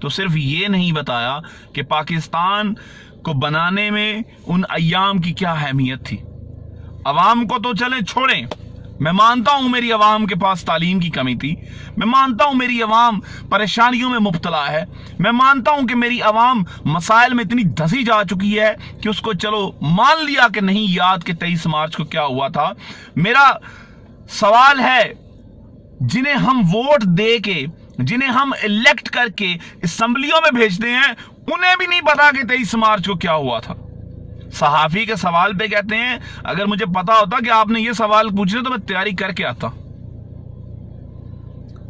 تو صرف یہ نہیں بتایا کہ پاکستان کو بنانے میں ان ایام کی کیا اہمیت تھی. عوام کو تو چلیں چھوڑیں, میں مانتا ہوں میری عوام کے پاس تعلیم کی کمی تھی, میں مانتا ہوں میری عوام پریشانیوں میں مبتلا ہے, میں مانتا ہوں کہ میری عوام مسائل میں اتنی دھسی جا چکی ہے کہ اس کو چلو مان لیا کہ نہیں یاد کہ 23 مارچ کو کیا ہوا تھا. میرا سوال ہے, جنہیں ہم ووٹ دے کے, جنہیں ہم الیکٹ کر کے اسمبلیوں میں بھیجتے ہیں, انہیں بھی نہیں پتا کہ 23 مارچ کو کیا ہوا تھا. صحافی کے سوال پہ کہتے ہیں اگر مجھے پتا ہوتا کہ آپ نے یہ سوال پوچھنے تو میں تیاری کر کے آتا.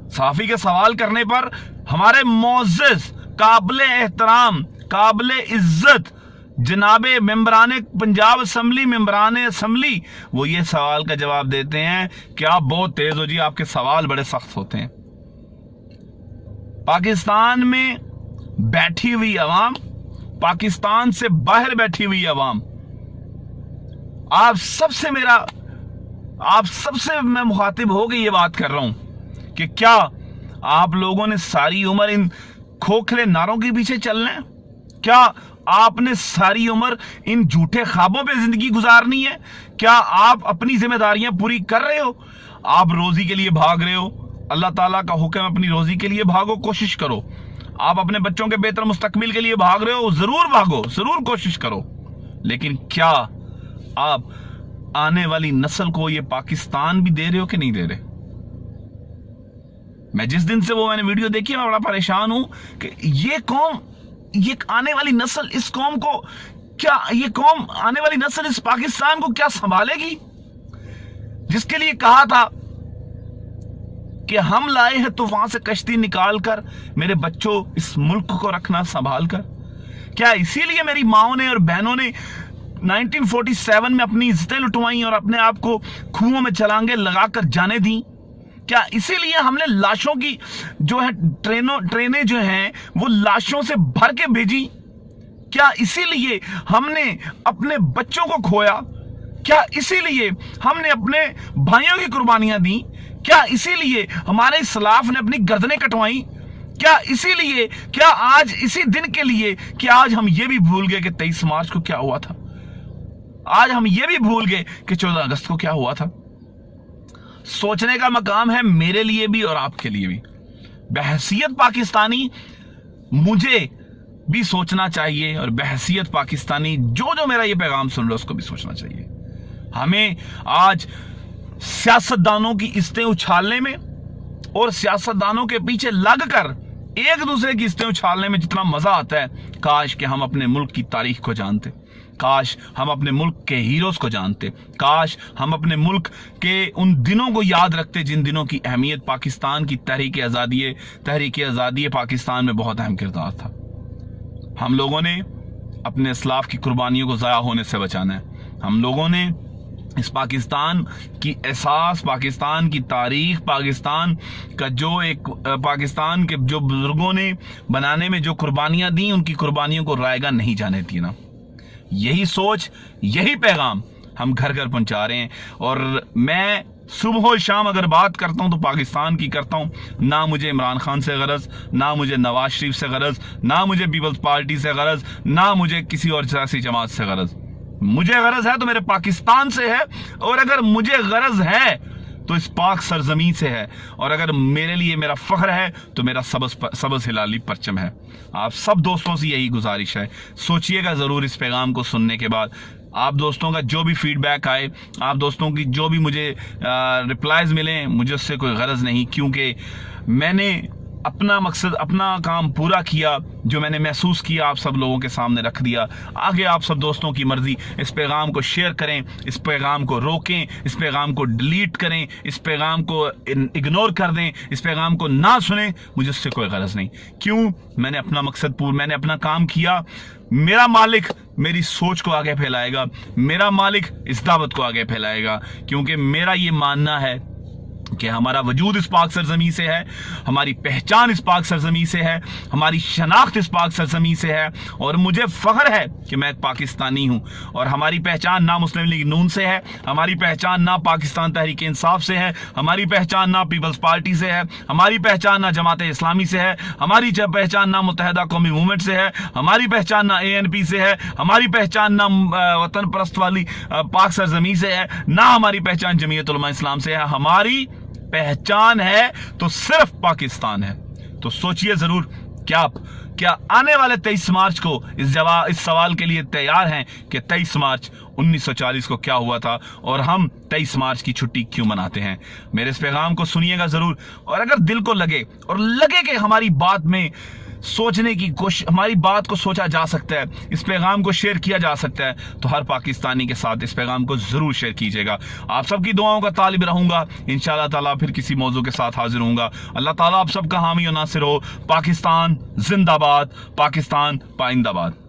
صحافی کے سوال کرنے پر ہمارے معزز, قابل احترام, قابل عزت جناب ممبران پنجاب اسمبلی, ممبران اسمبلی, وہ یہ سوال کا جواب دیتے ہیں کہ آپ بہت تیز ہو جی, آپ کے سوال بڑے سخت ہوتے ہیں. پاکستان میں بیٹھی ہوئی عوام, پاکستان سے باہر بیٹھی ہوئی عوام, آپ سب سے میں مخاطب ہو کے یہ بات کر رہا ہوں کہ کیا آپ لوگوں نے ساری عمر ان کھوکھلے نعروں کے پیچھے چلنا ہے؟ کیا آپ نے ساری عمر ان جھوٹے خوابوں پہ زندگی گزارنی ہے؟ کیا آپ اپنی ذمہ داریاں پوری کر رہے ہو؟ آپ روزی کے لیے بھاگ رہے ہو, اللہ تعالیٰ کا حکم, اپنی روزی کے لیے بھاگو, کوشش کرو. آپ اپنے بچوں کے بہتر مستقبل کے لیے بھاگ رہے ہو, ضرور بھاگو, ضرور کوشش کرو. لیکن کیا آپ آنے والی نسل کو یہ پاکستان بھی دے رہے ہو کہ نہیں دے رہے؟ میں جس دن سے میں نے ویڈیو دیکھی میں بڑا پریشان ہوں کہ یہ قوم, یہ آنے والی نسل, اس قوم کو کیا, یہ قوم آنے والی نسل اس پاکستان کو کیا سنبھالے گی؟ جس کے لیے کہا تھا کہ ہم لائے ہیں تو وہاں سے کشتی نکال کر میرے بچوں اس ملک کو رکھنا سنبھال کر. کیا اسی لیے میری ماؤں نے اور بہنوں نے 1947 میں اپنی عزتیں لٹوائیں اور اپنے آپ کو کنوؤں میں چھلانگیں لگا کر جانے دیں؟ کیا اسی لیے ہم نے لاشوں کی جو ہے ٹرینیں جو ہیں وہ لاشوں سے بھر کے بھیجی؟ کیا اسی لیے ہم نے اپنے بچوں کو کھویا؟ کیا اسی لیے ہم نے اپنے بھائیوں کی قربانیاں دیں؟ کیا اسی لیے ہمارے اسلاف نے اپنی گردنیں کٹوائیں؟ کیا اسی لیے, کیا آج اسی دن کے لیے, کیا آج ہم یہ بھی بھول گئے کہ 23 مارچ کو کیا ہوا تھا؟ آج ہم یہ بھی بھول گئے کہ 14 اگست کو کیا ہوا تھا؟ سوچنے کا مقام ہے میرے لیے بھی اور آپ کے لیے بھی. بحیثیت پاکستانی مجھے بھی سوچنا چاہیے, اور بحیثیت پاکستانی جو میرا یہ پیغام سن رہا ہے اس کو بھی سوچنا چاہیے. ہمیں آج سیاستدانوں کی عزتیں اچھالنے میں اور سیاستدانوں کے پیچھے لگ کر ایک دوسرے کی عزتیں اچھالنے میں جتنا مزہ آتا ہے, کاش کہ ہم اپنے ملک کی تاریخ کو جانتے, کاش ہم اپنے ملک کے ہیروز کو جانتے, کاش ہم اپنے ملک کے ان دنوں کو یاد رکھتے جن دنوں کی اہمیت پاکستان کی تحریک آزادی پاکستان میں بہت اہم کردار تھا. ہم لوگوں نے اپنے اسلاف کی قربانیوں کو ضائع ہونے سے بچانا ہے. ہم لوگوں نے اس پاکستان کی احساس, پاکستان کی تاریخ, پاکستان کا پاکستان کے جو بزرگوں نے بنانے میں جو قربانیاں دیں, ان کی قربانیوں کو رائیگاں نہیں جانے دینا. یہی سوچ, یہی پیغام ہم گھر گھر پہنچا رہے ہیں. اور میں صبح و شام اگر بات کرتا ہوں تو پاکستان کی کرتا ہوں. نہ مجھے عمران خان سے غرض, نہ مجھے نواز شریف سے غرض, نہ مجھے پیپلز پارٹی سے غرض, نہ مجھے کسی اور سیاسی جماعت سے غرض. مجھے غرض ہے تو میرے پاکستان سے ہے, اور اگر مجھے غرض ہے تو اس پاک سرزمین سے ہے, اور اگر میرے لیے میرا فخر ہے تو میرا سبز ہلالی پرچم ہے. آپ سب دوستوں سے یہی گزارش ہے, سوچئے گا ضرور اس پیغام کو سننے کے بعد. آپ دوستوں کا جو بھی فیڈ بیک آئے, آپ دوستوں کی جو بھی مجھے ریپلائز ملیں, مجھے اس سے کوئی غرض نہیں, کیونکہ میں نے اپنا مقصد, اپنا کام پورا کیا. جو میں نے محسوس کیا آپ سب لوگوں کے سامنے رکھ دیا. آگے آپ سب دوستوں کی مرضی. اس پیغام کو شیئر کریں, اس پیغام کو روکیں, اس پیغام کو ڈیلیٹ کریں, اس پیغام کو اگنور کر دیں, اس پیغام کو نہ سنیں, مجھے اس سے کوئی غرض نہیں. کیوں؟ میں نے اپنا مقصد میں نے اپنا کام کیا. میرا مالک میری سوچ کو آگے پھیلائے گا, میرا مالک اس دعوت کو آگے پھیلائے گا, کیونکہ میرا یہ ماننا ہے کہ ہمارا وجود اس پاک سرزمین سے ہے, ہماری پہچان اس پاک سرزمین سے ہے, ہماری شناخت اس پاک سرزمین سے ہے, اور مجھے فخر ہے کہ میں ایک پاکستانی ہوں. اور ہماری پہچان نہ مسلم لیگ نون سے ہے, ہماری پہچان نہ پاکستان تحریک انصاف سے ہے, ہماری پہچان نہ پیپلز پارٹی سے ہے, ہماری پہچان نہ جماعت اسلامی سے ہے, ہماری پہچان نہ متحدہ قومی موومنٹ سے ہے, ہماری پہچان نہ ANP سے ہے, ہماری پہچان نہ وطن پرست والی پاک سرزمین سے ہے, نہ ہماری پہچان جمعیت علماء اسلام سے ہے. ہماری پہچان ہے تو صرف پاکستان ہے. تو سوچئے ضرور کیا آنے والے 23 مارچ کو اس سوال کے لیے تیار ہیں کہ 23 مارچ 1940 کو کیا ہوا تھا اور ہم 23 مارچ کی چھٹی کیوں مناتے ہیں. میرے اس پیغام کو سنیے گا ضرور, اور اگر دل کو لگے کہ ہماری بات میں سوچنے کی کوشش, ہماری بات کو سوچا جا سکتا ہے, اس پیغام کو شیئر کیا جا سکتا ہے, تو ہر پاکستانی کے ساتھ اس پیغام کو ضرور شیئر کیجئے گا. آپ سب کی دعاؤں کا طالب رہوں گا. انشاءاللہ تعالیٰ پھر کسی موضوع کے ساتھ حاضر ہوں گا. اللہ تعالیٰ آپ سب کا حامی و ناصر ہو. پاکستان زندہ باد, پاکستان پائندہ باد.